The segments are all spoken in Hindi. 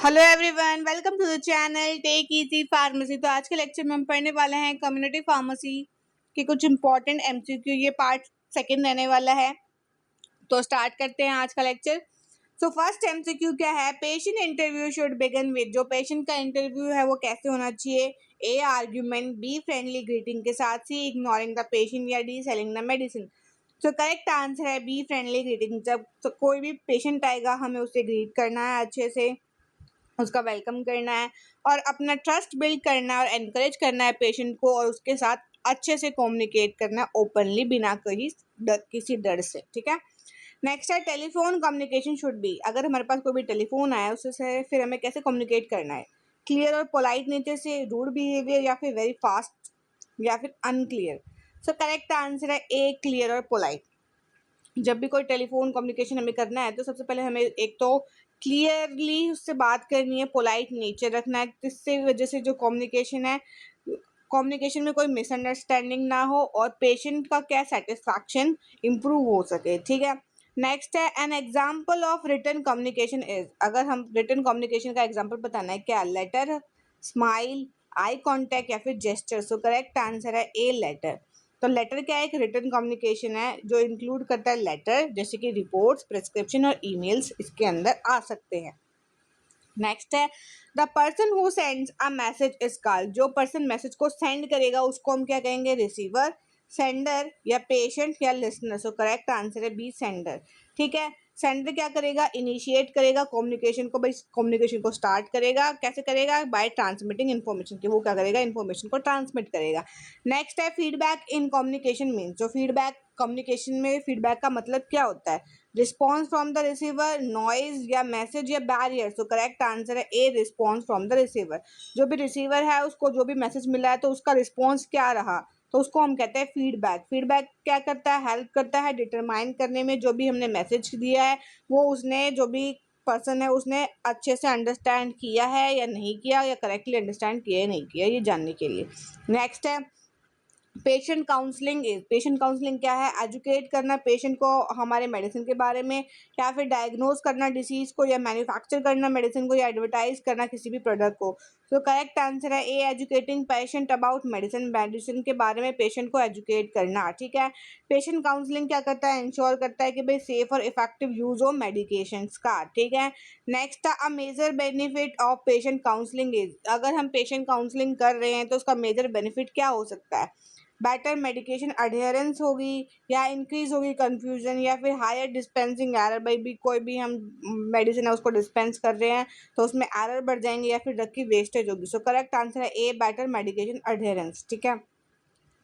Hello everyone, welcome to the channel take easy pharmacy. तो आज के लेक्चर में हम पढ़ने वाले हैं कम्युनिटी फार्मेसी के कुछ इंपॉर्टेंट एमसीक्यू। ये पार्ट सेकंड रहने वाला है, तो स्टार्ट करते हैं आज का लेक्चर। सो फर्स्ट एमसीक्यू क्या है? Patient interview should begin with. जो पेशेंट का इंटरव्यू है वो कैसे होना चाहिए? ए आर्ग्यूमेंट, बी फ्रेंडली ग्रीटिंग के साथ, सी इग्नोरिंग द पेशेंट, या डी सेलिंग द मेडिसिन। तो करेक्ट आंसर है बी फ्रेंडली ग्रीटिंग। जब तो कोई भी पेशेंट आएगा हमें उसे ग्रीट करना है, अच्छे से उसका वेलकम करना है और अपना ट्रस्ट बिल्ड करना है और एनकरेज करना है पेशेंट को, और उसके साथ अच्छे से कम्युनिकेट करना है ओपनली, बिना किसी डर से। ठीक है। नेक्स्ट है टेलीफोन कम्युनिकेशन शुड बी। अगर हमारे पास कोई भी टेलीफोन आया उससे फिर हमें कैसे कम्युनिकेट करना है? क्लियर और पोलाइट नेचर से, रूड बिहेवियर, या फिर वेरी फास्ट, या फिर अनक्लियर। सो करेक्ट आंसर है ए क्लियर और पोलाइट। जब भी कोई टेलीफोन कम्युनिकेशन हमें करना है तो सबसे पहले हमें एक तो क्लियरली उससे बात करनी है, पोलाइट नेचर रखना है, जिससे वजह से जो कम्युनिकेशन में कोई मिसअंडरस्टैंडिंग ना हो और पेशेंट का क्या सेटिस्फैक्शन इम्प्रूव हो सके। ठीक है। नेक्स्ट है an example of written communication is. अगर हम रिटन कम्युनिकेशन का एग्जाम्पल बताना है, क्या? लेटर, स्माइल, आई कॉन्टैक्ट, या फिर जेस्चर। सो करेक्ट आंसर है ए लेटर। तो लेटर क्या है? एक रिटन कम्युनिकेशन है जो इंक्लूड करता है लेटर, जैसे कि रिपोर्ट्स, प्रिस्क्रिप्शन और ईमेल्स इसके अंदर आ सकते हैं। नेक्स्ट है the person who sends a message is called. जो पर्सन मैसेज को सेंड करेगा उसको हम क्या कहेंगे? रिसीवर, सेंडर, या पेशेंट, या लिसनर। सो करेक्ट आंसर है बी सेंडर। ठीक है। सेंडर क्या करेगा? इनिशिएट करेगा कम्युनिकेशन को, भाई कम्युनिकेशन को स्टार्ट करेगा। कैसे करेगा? बाय ट्रांसमिटिंग इन्फॉर्मेशन की। वो क्या करेगा? इन्फॉर्मेशन को ट्रांसमिट करेगा। नेक्स्ट है फीडबैक इन कम्युनिकेशन मीन्स। जो फीडबैक कम्युनिकेशन में फीडबैक का मतलब क्या होता है? Response from the receiver, noise, या मैसेज, या बैरियर। सो करेक्ट आंसर है a response from the receiver. जो भी रिसीवर है उसको जो भी मैसेज मिला है तो उसका रिस्पॉन्स क्या रहा, तो उसको हम कहते हैं फीडबैक। फीडबैक क्या करता है? हेल्प करता है डिटरमाइन करने में जो भी हमने मैसेज दिया है वो उसने, जो भी पर्सन है उसने अच्छे से अंडरस्टैंड किया है या नहीं किया, या करेक्टली अंडरस्टैंड किया या नहीं किया, ये जानने के लिए। नेक्स्ट है patient counselling is. Patient counselling क्या है? एजुकेट करना पेशेंट को हमारे मेडिसिन के बारे में, या फिर डायग्नोज करना डिसीज को, या मैन्युफैक्चर करना मेडिसिन को, या एडवर्टाइज करना किसी भी प्रोडक्ट को। तो करेक्ट आंसर है A educating patient about medicine. Medicine के बारे में पेशेंट को एजुकेट करना। ठीक है। पेशेंट काउंसलिंग क्या करता है? इंश्योर करता है कि भाई सेफ और इफेक्टिव यूज हो मेडिकेशन का। ठीक है। Next a major benefit of patient counselling is. अगर हम पेशेंट काउंसलिंग कर रहे हैं तो उसका मेजर बेनिफिट क्या हो सकता है? बेटर मेडिकेशन अडेयरेंस होगी, या इंक्रीज होगी कंफ्यूजन, या फिर हायर डिस्पेंसिंग एरर। भाई भी कोई भी हम मेडिसिन है उसको डिस्पेंस कर रहे हैं तो उसमें एरर बढ़ जाएंगे, या फिर ड्रग की वेस्टेज होगी। सो करेक्ट आंसर है ए बेटर मेडिकेशन अडेयरेंस। ठीक है।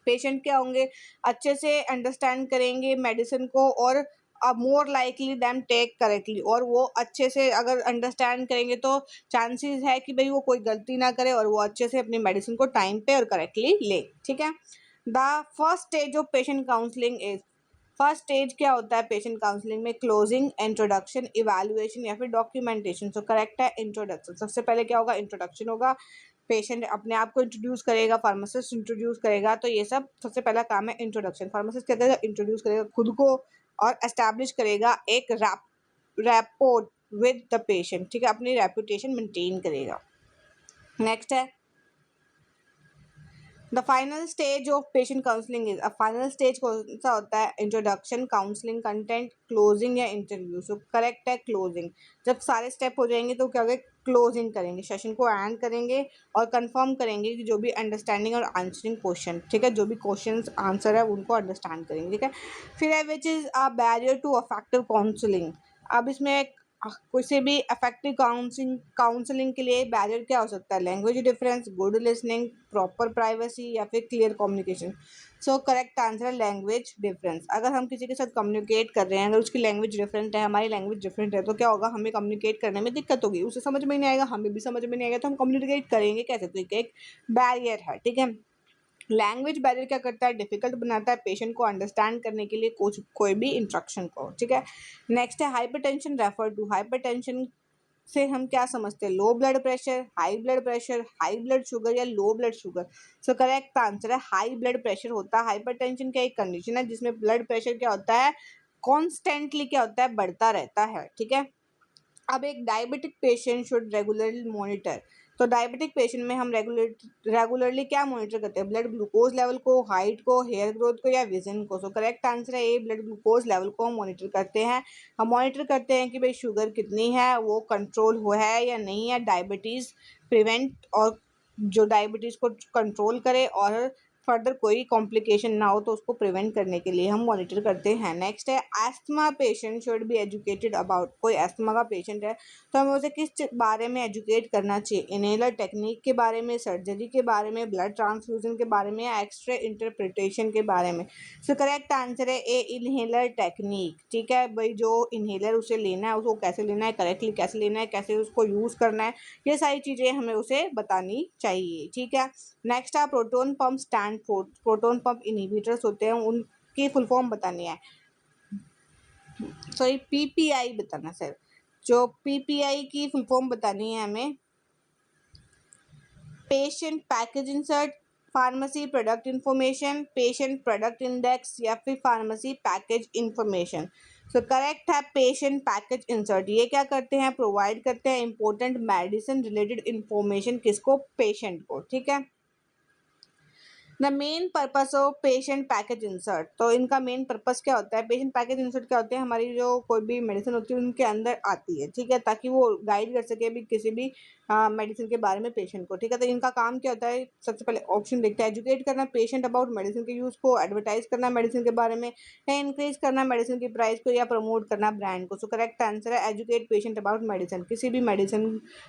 पेशेंट क्या होंगे? अच्छे से अंडरस्टैंड करेंगे मेडिसिन को, और more likely them take correctly. और वो अच्छे से अगर अंडरस्टैंड करेंगे तो चांसेस है कि भाई वो कोई गलती ना करे और वो अच्छे से अपनी मेडिसिन को टाइम पे और करेक्टली ले। ठीक है। The first stage of patient counselling is. First stage क्या होता है पेशेंट काउंसलिंग में? क्लोजिंग, इंट्रोडक्शन, इवैल्यूएशन, या फिर डॉक्यूमेंटेशन। सो करेक्ट है इंट्रोडक्शन। सबसे पहले क्या होगा? इंट्रोडक्शन होगा। पेशेंट अपने आप को इंट्रोड्यूस करेगा, फार्मासिस्ट इंट्रोड्यूस करेगा, तो ये सब सबसे पहला काम है इंट्रोडक्शन। फार्मासिस्ट क्या करेगा? इंट्रोड्यूस करेगा खुद को और एस्टैब्लिश करेगा एक रैपोर्ट विद द पेशेंट। ठीक है। अपनी रेपुटेशन मेंटेन करेगा। नेक्स्ट है the final stage of patient counselling is. अब फाइनल स्टेज कौन सा होता है? इंट्रोडक्शन, काउंसलिंग, कंटेंट, क्लोजिंग, या इंटरव्यू। सो करेक्ट है क्लोजिंग। जब सारे स्टेप हो जाएंगे तो क्या होगा? क्लोजिंग करेंगे, सेशन को एंड करेंगे और कंफर्म करेंगे कि जो भी अंडरस्टैंडिंग और आंसरिंग क्वेश्चन, ठीक है, जो भी क्वेश्चन आंसर है उनको अंडरस्टैंड करेंगे। ठीक है। फिर है which is a barrier to effective counselling. अब इसमें किसी भी इफेक्टिव काउंसलिंग के लिए बैरियर क्या हो सकता है? Language difference, good listening, proper privacy, या फिर क्लियर कम्युनिकेशन। सो करेक्ट आंसर है लैंग्वेज डिफरेंस। अगर हम किसी के साथ कम्युनिकेट कर रहे हैं, अगर उसकी लैंग्वेज डिफरेंट है, हमारी लैंग्वेज डिफरेंट है, तो क्या होगा? हमें कम्युनिकेट करने में दिक्कत होगी, उसे समझ में नहीं आएगा, हमें भी समझ में नहीं आएगा, तो हम कम्युनिकेट करेंगे कैसे? तो एक बैरियर है। ठीक है। लैंग्वेज बैरियर क्या करता है? डिफिकल्ट बनाता है पेशेंट को अंडरस्टैंड करने के लिए कोई भी इंस्ट्रक्शन को। ठीक है। नेक्स्ट है हाइपरटेंशन रेफर टू। हाइपरटेंशन से हम क्या समझते हैं? Low blood pressure, high blood sugar, या low blood sugar. So correct answer है हाई ब्लड प्रेशर होता है। हाइपरटेंशन क्या एक कंडीशन है जिसमें ब्लड प्रेशर क्या होता है? कॉन्स्टेंटली क्या होता है? बढ़ता रहता है। ठीक है। अब एक diabetic patient should regularly monitor, तो डायबिटिक पेशेंट में हम रेगुलरली क्या मॉनिटर करते हैं, ब्लड ग्लूकोज लेवल को, हाइट को, हेयर ग्रोथ को या विजन को। सो करेक्ट आंसर है ए, ब्लड ग्लूकोज लेवल को हम मॉनिटर करते हैं। हम मॉनिटर करते हैं कि भाई शुगर कितनी है, वो कंट्रोल हुआ है या नहीं है, डायबिटीज़ प्रिवेंट और जो डायबिटीज़ को कंट्रोल करे और फर्दर कोई कॉम्प्लिकेशन ना हो तो उसको प्रिवेंट करने के लिए हम मॉनिटर करते हैं। नेक्स्ट है asthma patient should be educated about, कोई एस्थमा का पेशेंट है तो हमें उसे किस बारे में एजुकेट करना चाहिए, इनहेलर टेक्निक के बारे में, सर्जरी के बारे में, ब्लड ट्रांसफ्यूजन के बारे में या एक्सरे इंटरप्रिटेशन के बारे में। सो करेक्ट आंसर है ए, इनहेलर टेक्निक। ठीक है भाई, जो इनहेलर उसे लेना है उसको कैसे लेना है, करेक्टली कैसे लेना है, कैसे उसको यूज़ करना है, ये सारी चीज़ें हमें उसे बतानी चाहिए। ठीक है, नेक्स्ट है proton pump stand for, proton pump inhibitors होते हैं उनकी फुल फॉर्म बतानी है, सॉरी पीपीआई बताना सर, जो पीपीआई की फुल फॉर्म बतानी है हमें, patient package insert, pharmacy product information, patient product index या फिर pharmacy package information. So correct है पेशेंट पैकेज इंसर्ट। ये क्या करते हैं, प्रोवाइड करते हैं इंपॉर्टेंट मेडिसिन रिलेटेड इंफॉर्मेशन किसको, पेशेंट को। ठीक है, the main purpose of patient package insert, तो इनका मेन पर्पस क्या होता है, पेशेंट पैकेज इंसर्ट क्या होते हैं, हमारी जो कोई भी मेडिसिन होती है उनके अंदर आती है। ठीक है, ताकि वो गाइड कर सके भी किसी भी मेडिसिन के बारे में पेशेंट को। ठीक है, तो इनका काम क्या होता है, सबसे पहले ऑप्शन देखते हैं, एजुकेट करना पेशेंट अबाउट मेडिसिन के यूज़ को, एडवर्टाइज करना मेडिसिन के बारे में, या इंक्रीज करना मेडिसिन की प्राइस को, या प्रमोट करना ब्रांड को। सो करेक्ट आंसर है एजुकेट पेशेंट अबाउट मेडिसिन, किसी भी मेडिसिन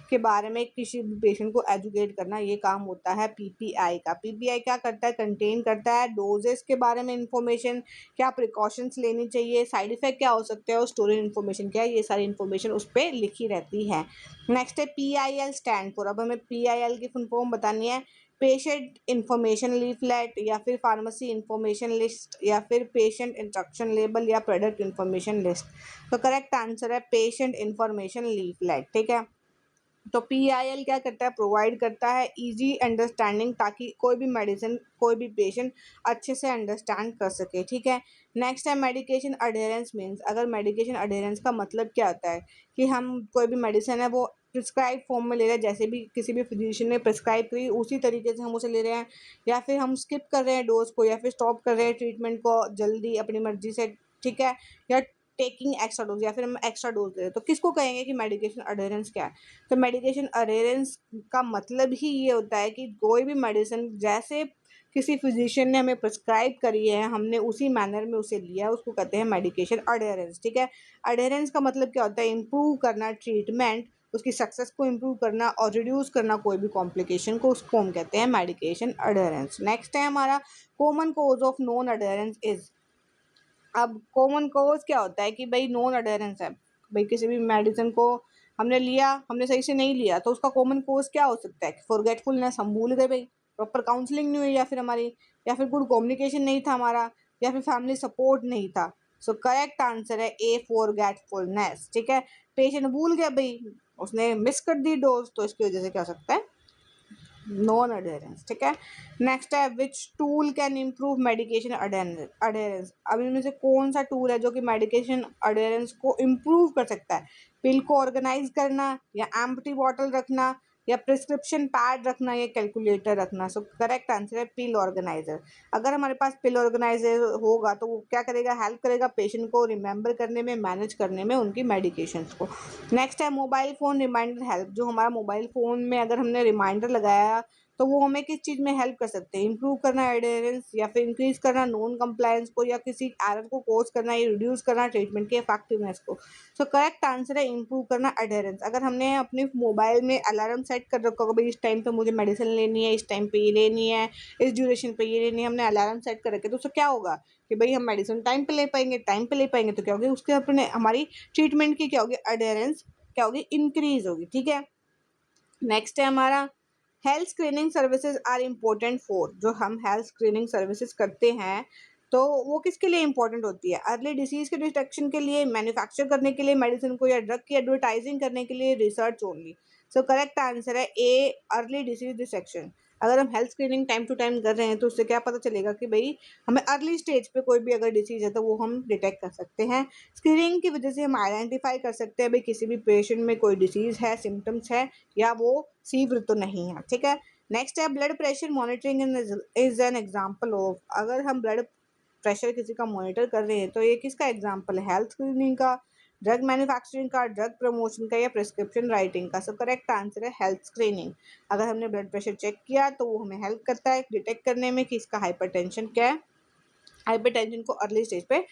के बारे में किसी भी पेशेंट को एजुकेट करना, ये काम होता है पीपीआई का। पीपीआई क्या करता है, कंटेन करता है डोजेस के बारे में इंफॉर्मेशन, क्या प्रिकॉशंस लेनी चाहिए, साइड इफेक्ट क्या हो सकते हैं और स्टोरेज इन्फॉर्मेशन क्या है, ये सारी इन्फॉर्मेशन उस पर लिखी रहती है। नेक्स्ट है पीआईएल स्टैंड फॉर, अब हमें पीआईएल की फुल फॉर्म बतानी है, पेशेंट इंफॉर्मेशन लीफलेट या फिर फार्मेसी इंफॉर्मेशन लिस्ट या फिर पेशेंट इंस्ट्रक्शन लेबल या प्रोडक्ट इंफॉर्मेशन लिस्ट। तो करेक्ट आंसर है पेशेंट इंफॉर्मेशन लीफलेट। ठीक है, तो पीआईएल क्या करता है, प्रोवाइड करता है इजी अंडरस्टैंडिंग, ताकि कोई भी मेडिसिन कोई भी पेशेंट अच्छे से अंडरस्टैंड कर सके। ठीक है, नेक्स्ट है मेडिकेशन अडेरेंस मीन्स, अगर मेडिकेशन अडेरेंस का मतलब क्या होता है कि हम कोई भी मेडिसिन है वो प्रिस्क्राइब फॉर्म में ले रहे हैं, जैसे भी किसी भी फिजिशियन ने प्रिस्क्राइब करी उसी तरीके से हम उसे ले रहे हैं, या फिर हम स्किप कर रहे हैं डोज को, या फिर स्टॉप कर रहे हैं ट्रीटमेंट को जल्दी अपनी मर्जी से। ठीक है, या टेकिंग एक्स्ट्रा डोज, या फिर हम एक्स्ट्रा डोज दे रहे हैं, तो किसको कहेंगे कि मेडिकेशन अडेरेंस क्या है। तो मेडिकेशन अडेरेंस का मतलब ही ये होता है कि कोई भी मेडिसिन जैसे किसी फिजिशियन ने हमें प्रिस्क्राइब करी है, हमने उसी मैनर में उसे लिया है, उसको कहते हैं मेडिकेशन अडेरेंस। ठीक है, अडेरेंस का मतलब क्या होता है, इम्प्रूव करना ट्रीटमेंट, उसकी सक्सेस को इम्प्रूव करना और रिड्यूस करना कोई भी कॉम्प्लिकेशन को, उसको हम कहते हैं मेडिकेशन अडेरेंस। नेक्स्ट है हमारा common cause of non adherence is, अब कॉमन कोज क्या होता है कि भाई नॉन अडेरेंस है, भाई किसी भी मेडिसिन को हमने लिया, हमने सही से नहीं लिया, तो उसका कॉमन कोज क्या हो सकता है, फॉरगेटफुलनेस, हम भूल गए भाई, प्रॉपर काउंसलिंग नहीं हुई या फिर हमारी, या फिर गुड कम्युनिकेशन नहीं था हमारा, या फिर फैमिली सपोर्ट नहीं था। सो करेक्ट आंसर है ए, फॉरगेटफुलनेस। ठीक है, पेशेंट भूल गया भाई, उसने मिस कर दी डोज, तो इसकी वजह से क्या हो सकता है, नॉन अडेरेंस। ठीक है, नेक्स्ट है which tool can improve medication adherence, अब इनमें से कौन सा टूल है जो कि मेडिकेशन अडेरेंस को इम्प्रूव कर सकता है, पिल को ऑर्गेनाइज करना, या एम्प्टी बॉटल रखना, या प्रिस्क्रिप्शन पैड रखना, या कैलकुलेटर रखना। सो करेक्ट आंसर है पिल ऑर्गेनाइजर। अगर हमारे पास पिल ऑर्गेनाइजर होगा तो वो क्या करेगा, हेल्प करेगा पेशेंट को रिमेंबर करने में, मैनेज करने में उनकी मेडिकेशन को। नेक्स्ट है मोबाइल फ़ोन रिमाइंडर हेल्प, जो हमारा मोबाइल फ़ोन में अगर हमने रिमाइंडर लगाया तो वो हमें किस चीज़ में हेल्प कर सकते हैं, इंप्रूव करना एडेरेंस, या फिर इंक्रीज करना नॉन कंप्लायंस को, या किसी एरर को कोज करना, या रिड्यूस करना ट्रीटमेंट की इफेक्टिवनेस को। सो करेक्ट आंसर है इंप्रूव करना एडेरेंस। अगर हमने अपने मोबाइल में अलार्म सेट कर रखा होगा भाई इस टाइम पे मुझे मेडिसिन लेनी है, इस टाइम पे ये लेनी है, इस ड्यूरेशन पे ये लेनी है, हमने अलार्म सेट कर रखे, तो उससे क्या होगा कि भाई हम मेडिसिन टाइम पे ले पाएंगे, टाइम पे ले पाएंगे, तो क्या होगी उसके अपने हमारी ट्रीटमेंट की क्या होगी, एडेरेंस क्या होगी, इंक्रीज होगी। ठीक है, नेक्स्ट है हमारा health screening services are important for, जो हम हेल्थ स्क्रीनिंग सर्विसेज करते हैं तो वो किसके लिए इंपॉर्टेंट होती है, अर्ली डिसीज के डिटेक्शन के लिए, मैन्युफैक्चर करने के लिए मेडिसिन को, या ड्रग की एडवर्टाइजिंग करने के लिए, research only. So correct answer है ए, अर्ली डिसीज डिटेक्शन। अगर हम health screening time to time कर रहे हैं तो उससे क्या पता चलेगा कि भाई हमें अर्ली स्टेज पे कोई भी अगर डिसीज़ है तो वो हम डिटेक्ट कर सकते हैं। स्क्रीनिंग की वजह से हम आइडेंटिफाई कर सकते हैं भाई किसी भी पेशेंट में कोई डिसीज़ है, सिम्टम्स है या वो सीवियर तो नहीं है, ठीक है। नेक्स्ट है blood pressure monitoring is an example of, अगर हम ब्लड प्रेशर किसी का मॉनिटर कर रहे हैं तो ये किसका एग्जाम्पल है, हेल्थ स्क्रीनिंग का, ड्रग मैन्युफैक्चरिंग का, ड्रग प्रमोशन का या प्रिस्क्रिप्शन राइटिंग का। सो करेक्ट आंसर है हेल्थ स्क्रीनिंग। अगर हमने ब्लड प्रेशर चेक किया तो वो हमें हेल्प करता है डिटेक्ट करने में कि इसका हाइपरटेंशन क्या है, हाइपरटेंशन को अर्ली स्टेज पे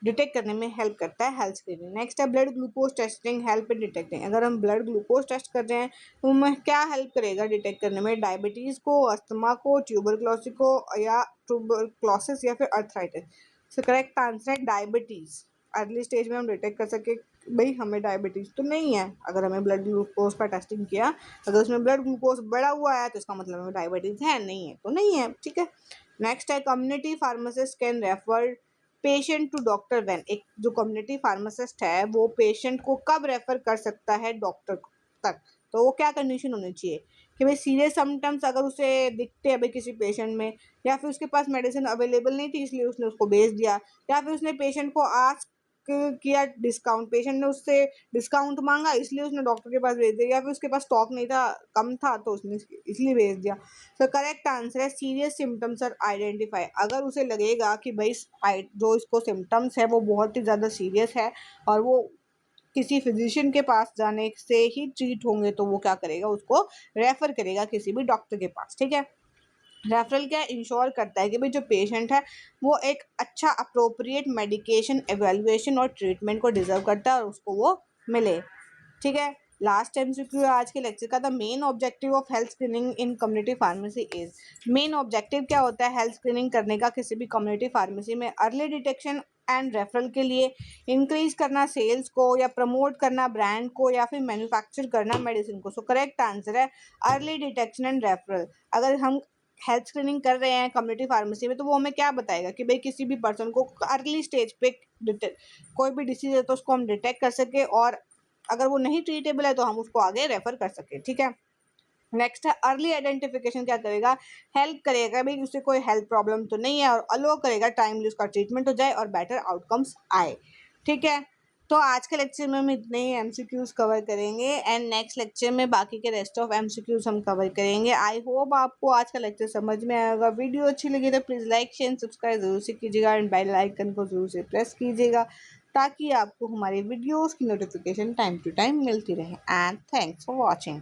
डिटेक्ट करने में हेल्प करता है हेल्थ स्क्रीनिंग। नेक्स्ट है blood glucose testing help in detecting, अगर हम ब्लड ग्लूकोज टेस्ट कर रहे हैं तो हमें क्या हेल्प करेगा डिटेक्ट करने में, डायबिटीज़ को, अस्थमा को, ट्यूबरक्लोसिस को या ट्यूबरक्लोसिस या फिर अर्थराइटिस। सो करेक्ट आंसर है डायबिटीज़। अर्ली स्टेज में हम डिटेक्ट कर सके भाई हमें डायबिटीज़ तो नहीं है, अगर हमें ब्लड ग्लूकोज का टेस्टिंग किया, अगर उसमें ब्लड ग्लूकोज बढ़ा हुआ है तो इसका मतलब हमें डायबिटीज़ है, नहीं है तो नहीं है, ठीक है। नेक्स्ट है community pharmacist can refer patient to doctor when, एक जो कम्युनिटी फार्मासिस्ट है वो पेशेंट को कब रेफर कर सकता है डॉक्टर तक, तो वो क्या कंडीशन होनी चाहिए कि भाई सीरियस सिम्टम्स अगर उसे दिखते हैं भाई किसी पेशेंट में, या फिर उसके पास मेडिसिन अवेलेबल नहीं थी इसलिए उसने उसको भेज दिया, या फिर उसने पेशेंट को आस्क किया डिस्काउंट, पेशेंट ने उससे डिस्काउंट मांगा इसलिए उसने डॉक्टर के पास भेज दिया, या फिर उसके पास स्टॉक नहीं था, कम था तो उसने इसलिए भेज दिया। तो करेक्ट आंसर है सीरियस सिम्टम्स आर आइडेंटिफाई, अगर उसे लगेगा कि भाई जो इसको सिम्टम्स है वो बहुत ही ज़्यादा सीरियस है और वो किसी फिजिशियन के पास जाने से ही ट्रीट होंगे तो वो क्या करेगा, उसको रेफर करेगा किसी भी डॉक्टर के पास, ठीक है। रेफरल क्या इंश्योर करता है कि भाई जो पेशेंट है वो एक अच्छा अप्रोप्रिएट मेडिकेशन एवेल्युएशन और ट्रीटमेंट को डिजर्व करता है और उसको वो मिले, ठीक है। लास्ट एमसीक्यू है आज के लेक्चर का, the main objective of health screening in community pharmacy is, main objective क्या होता है हेल्थ स्क्रीनिंग करने का किसी भी कम्युनिटी फार्मेसी में, अर्ली डिटेक्शन एंड रेफरल के लिए, इंक्रीज करना सेल्स को या प्रमोट करना ब्रांड को या फिर मैन्युफैक्चर करना मेडिसिन को। सो करेक्ट आंसर है अर्ली डिटेक्शन एंड रेफरल। अगर हम हेल्थ स्क्रीनिंग कर रहे हैं कम्युनिटी फार्मेसी में तो वो हमें क्या बताएगा कि भाई किसी भी पर्सन को अर्ली स्टेज पे कोई भी डिसीज है तो उसको हम डिटेक्ट कर सके और अगर वो नहीं ट्रीटेबल है तो हम उसको आगे रेफर कर सके, ठीक है। नेक्स्ट है अर्ली आइडेंटिफिकेशन, क्या करेगा, हेल्प करेगा भाई उससे कोई हेल्थ प्रॉब्लम तो नहीं है और अलो करेगा टाइमली उसका ट्रीटमेंट हो जाए और बेटर आउटकम्स आए, ठीक है। तो आज के लेक्चर में हम इतने ही एमसीक्यूज कवर करेंगे एंड नेक्स्ट लेक्चर में बाकी के रेस्ट ऑफ एमसीक्यूज हम कवर करेंगे। आई होप आपको आज का लेक्चर समझ में आएगा। वीडियो अच्छी लगी तो प्लीज़ लाइक शेयर सब्सक्राइब जरूर से कीजिएगा एंड बेल आइकन को जरूर से प्रेस कीजिएगा ताकि आपको हमारी वीडियोज़ की नोटिफिकेशन टाइम टू टाइम मिलती रहे। And thanks for watching.